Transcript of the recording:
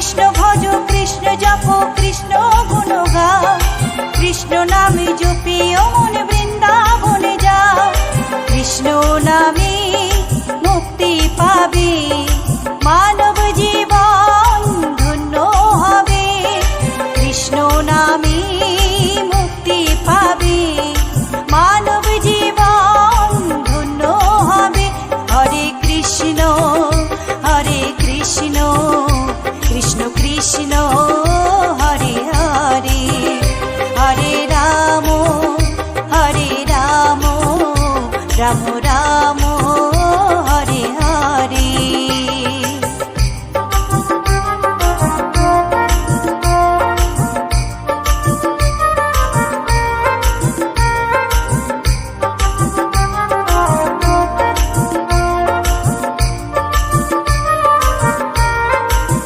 কৃষ্ণ ভজ কৃষ্ণ জপ কৃষ্ণ গুণ গাও, কৃষ্ণ নামে জপিও মনে বৃন্দাবনে যাও। কৃষ্ণ নামে মুক্তি পাবে, মানব জীবন ধন্য হবে। কৃষ্ণ নামে মুক্তি পাবে, মানব জীবন ধন্য হবে। হরে কৃষ্ণ কৃষ্ণ কৃষ্ণ